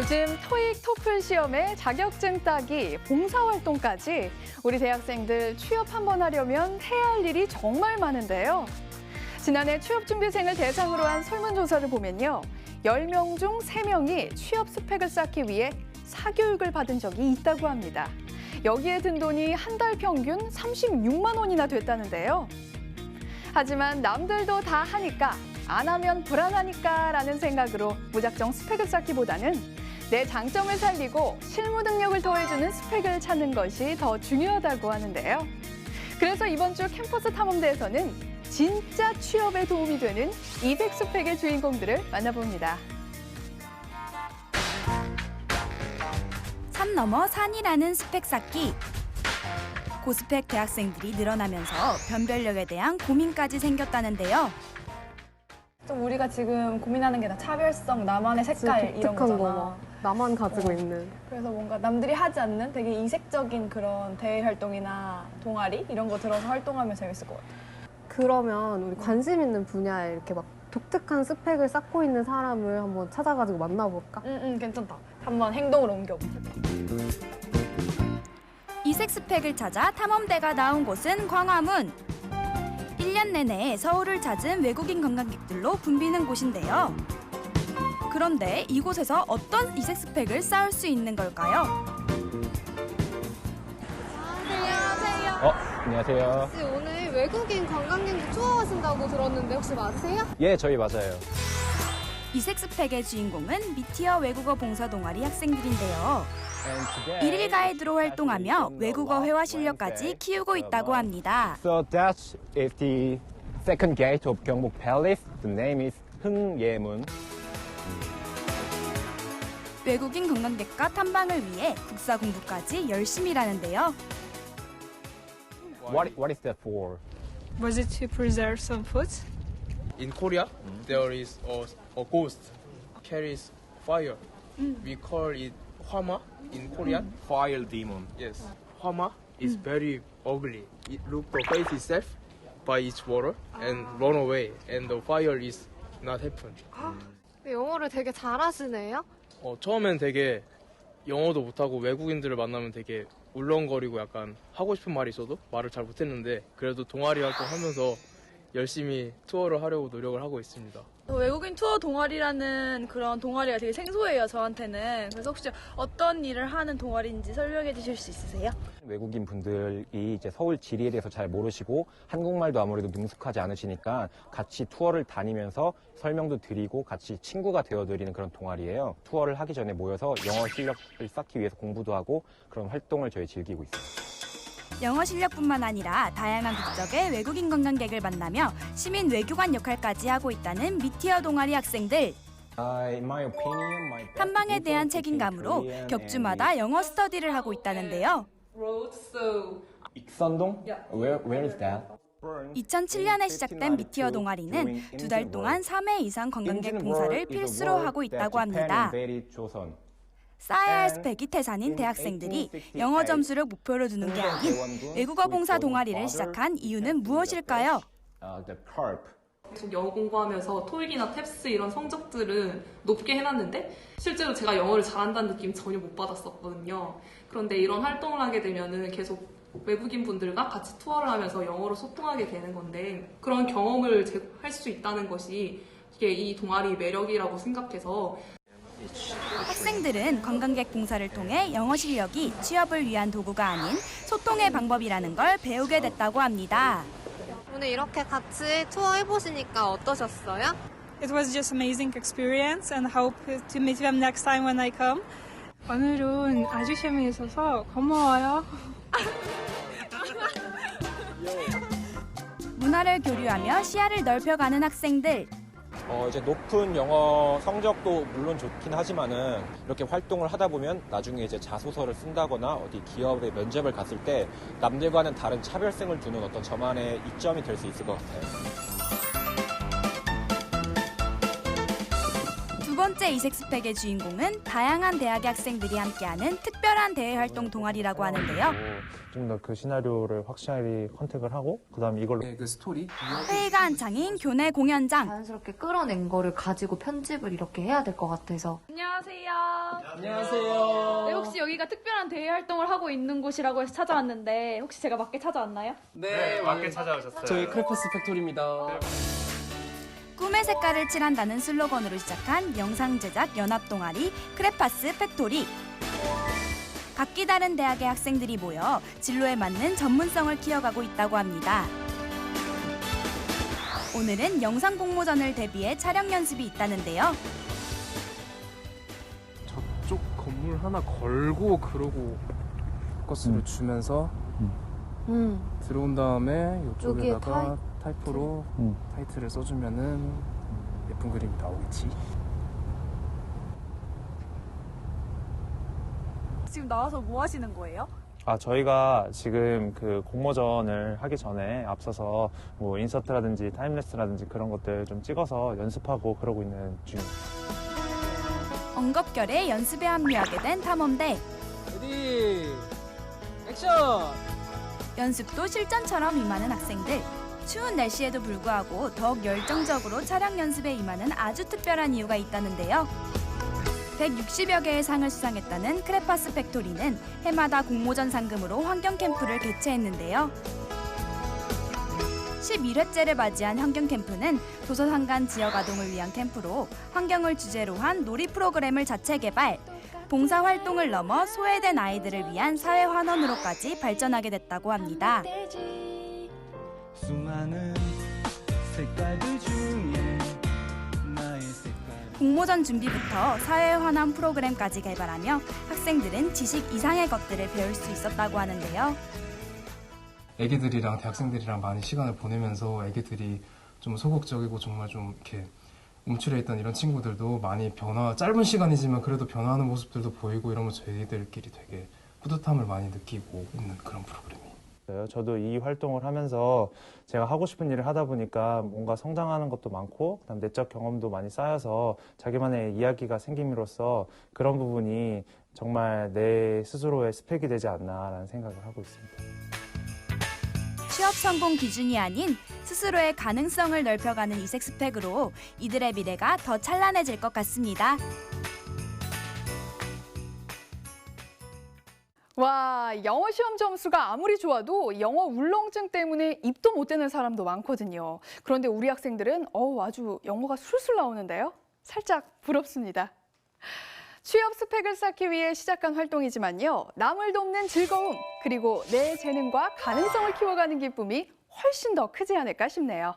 요즘 토익, 토플 시험에 자격증 따기, 봉사활동까지 우리 대학생들 취업 한번 하려면 해야 할 일이 정말 많은데요. 지난해 취업준비생을 대상으로 한 설문조사를 보면요. 10명 중 3명이 취업 스펙을 쌓기 위해 사교육을 받은 적이 있다고 합니다. 여기에 든 돈이 한 달 평균 36만 원이나 됐다는데요. 하지만 남들도 다 하니까 안 하면 불안하니까 라는 생각으로 무작정 스펙을 쌓기보다는 내 장점을 살리고 실무 능력을 더해주는 스펙을 찾는 것이 더 중요하다고 하는데요. 그래서 이번 주 캠퍼스 탐험대에서는 진짜 취업에 도움이 되는 200 스펙의 주인공들을 만나봅니다. 산 넘어 산이라는 스펙 쌓기. 고스펙 대학생들이 늘어나면서 변별력에 대한 고민까지 생겼다는데요. 좀 우리가 지금 고민하는 게 다 차별성, 나만의 색깔 이런 독특한 거잖아. 거, 나만 가지고 있는. 그래서 뭔가 남들이 하지 않는 되게 이색적인 그런 대외 활동이나 동아리 이런 거 들어서 활동하면 재밌을 것 같아. 그러면 우리 관심 있는 분야에 이렇게 막 독특한 스펙을 쌓고 있는 사람을 한번 찾아가지고 만나볼까? 응, 괜찮다. 한번 행동으로 옮겨보자. 이색 스펙을 찾아 탐험대가 나온 곳은 광화문. 1년 내내 서울을 찾은 외국인 관광객들로 붐비는 곳인데요. 그런데 이곳에서 어떤 이색 스펙을 쌓을 수 있는 걸까요? 안녕하세요. 안녕하세요. 혹시 오늘 외국인 관광객 투어 하신다고 들었는데 혹시 맞으세요? 예, 저희 맞아요. 이색 스펙의 주인공은 미티어 외국어 봉사 동아리 학생들인데요. 1일 가이드로 활동하며 외국어 회화 실력까지 키우고 있다고 합니다. So that is the second gate of 경복 Palace. The name is 흥예문. 외국인 관광객과 탐방을 위해 국사 공부까지 열심히 일하는데요. What is that for? Was it to preserve some food? In Korea, there is a ghost carries fire. We call it hwama in Korean. Fire demon. Yes, hwama is very ugly. It look the face itself by its water and run away, and the fire is not happen. 영어를 되게 잘하시네요. 처음엔 되게 영어도 못하고 외국인들을 만나면 되게 울렁거리고 약간 하고 싶은 말이 있어도 말을 잘 못했는데 그래도 동아리 활동하면서 열심히 투어를 하려고 노력을 하고 있습니다. 외국인 투어 동아리라는 그런 동아리가 되게 생소해요, 저한테는. 그래서 혹시 어떤 일을 하는 동아리인지 설명해 주실 수 있으세요? 외국인 분들이 이제 서울 지리에 대해서 잘 모르시고 한국말도 아무래도 능숙하지 않으시니까 같이 투어를 다니면서 설명도 드리고 같이 친구가 되어드리는 그런 동아리예요. 투어를 하기 전에 모여서 영어 실력을 쌓기 위해서 공부도 하고 그런 활동을 저희 즐기고 있습니다. 영어 실력뿐만 아니라 다양한 국적의 외국인 관광객을 만나며 시민 외교관 역할까지 하고 있다는 미티어 동아리 학생들. 탐방에 대한 책임감으로 격주마다 영어 스터디를 하고 있다는데요. 익선동? Where is that? 2007년에 시작된 미티어 동아리는 2달 동안 3회 이상 관광객 봉사를 필수로 하고 있다고 합니다. 쌓아야 할 스펙이 태산인 대학생들이 영어 점수를 목표로 두는 게 아닌 외국어 봉사 동아리를 시작한 이유는 무엇일까요? 계속 영어 공부하면서 토익이나 탭스 이런 성적들은 높게 해놨는데 실제로 제가 영어를 잘한다는 느낌 전혀 못 받았었거든요. 그런데 이런 활동을 하게 되면은 계속 외국인 분들과 같이 투어를 하면서 영어로 소통하게 되는 건데 그런 경험을 할 수 있다는 것이 이게 이 동아리 매력이라고 생각해서 학생들은 관광객 봉사를 통해 영어 실력이 취업을 위한 도구가 아닌 소통의 방법이라는 걸 배우게 됐다고 합니다. 오늘 이렇게 같이 투어 해보시니까 어떠셨어요? It was just amazing experience and hope to meet them next time when I come. 오늘은 아주 재미있어서 고마워요. 문화를 교류하며 시야를 넓혀가는 학생들. 이제 높은 영어 성적도 물론 좋긴 하지만은 이렇게 활동을 하다 보면 나중에 이제 자소서를 쓴다거나 어디 기업에 면접을 갔을 때 남들과는 다른 차별성을 두는 어떤 저만의 이점이 될 수 있을 것 같아요. 번째 이색 스펙의 주인공은 다양한 대학의 학생들이 함께하는 특별한 대외활동 동아리라고 하는데요. 좀 더 그 시나리오를 확실히 컨택을 하고 그다음에 이걸로 그 스토리 회의가 한창인 교내 공연장. 자연스럽게 끌어낸 거를 가지고 편집을 이렇게 해야 될 것 같아서. 안녕하세요. 안녕하세요. 네, 혹시 여기가 특별한 대외 활동을 하고 있는 곳이라고 해서 찾아왔는데 혹시 제가 맞게 찾아왔나요? 네, 맞게 찾아오셨어요. 저희 크레파스 팩토리입니다. 꿈의 색깔을 칠한다는 슬로건으로 시작한 영상 제작 연합 동아리 크레파스 팩토리. 각기 다른 대학의 학생들이 모여 진로에 맞는 전문성을 키워가고 있다고 합니다. 오늘은 영상 공모전을 대비해 촬영 연습이 있다는데요. 저쪽 건물 하나 걸고 그러고 포커스를 주면서 들어온 다음에 이쪽에다가 타이프로 타이틀을 써주면은 예쁜 그림이 나오겠지. 지금 나와서 뭐 하시는 거예요? 저희가 지금 그 공모전을 하기 전에 앞서서 뭐 인서트라든지 타임랩스라든지 그런 것들 좀 찍어서 연습하고 그러고 있는 중입니다. 엉겁결에 연습에 합류하게 된 탐험대. 레디 액션! 연습도 실전처럼 임하는 학생들. 추운 날씨에도 불구하고 더욱 열정적으로 촬영 연습에 임하는 아주 특별한 이유가 있다는데요. 160여 개의 상을 수상했다는 크레파스 팩토리는 해마다 공모전 상금으로 환경 캠프를 개최했는데요. 11회째를 맞이한 환경 캠프는 도서상간 지역 아동을 위한 캠프로 환경을 주제로 한 놀이 프로그램을 자체 개발, 봉사 활동을 넘어 소외된 아이들을 위한 사회 환원으로까지 발전하게 됐다고 합니다. 수많은 색깔들 중에 나의 색깔. 공모전 준비부터 사회 환원 프로그램까지 개발하며 학생들은 지식 이상의 것들을 배울 수 있었다고 하는데요. 애기들이랑 대학생들이랑 많이 시간을 보내면서 애기들이 좀 소극적이고 정말 좀 이렇게 움츠려 있던 이런 친구들도 많이 짧은 시간이지만 그래도 변화하는 모습들도 보이고 이러면 저희들끼리 되게 뿌듯함을 많이 느끼고 있는 그런 프로그램이에요. 저도 이 활동을 하면서 제가 하고 싶은 일을 하다 보니까 뭔가 성장하는 것도 많고 그다음 내적 경험도 많이 쌓여서 자기만의 이야기가 생김으로써 그런 부분이 정말 내 스스로의 스펙이 되지 않나라는 생각을 하고 있습니다. 취업 성공 기준이 아닌 스스로의 가능성을 넓혀가는 이색 스펙으로 이들의 미래가 더 찬란해질 것 같습니다. 와, 영어 시험 점수가 아무리 좋아도 영어 울렁증 때문에 입도 못 대는 사람도 많거든요. 그런데 우리 학생들은 아주 영어가 술술 나오는데요. 살짝 부럽습니다. 취업 스펙을 쌓기 위해 시작한 활동이지만요. 남을 돕는 즐거움, 그리고 내 재능과 가능성을 키워가는 기쁨이 훨씬 더 크지 않을까 싶네요.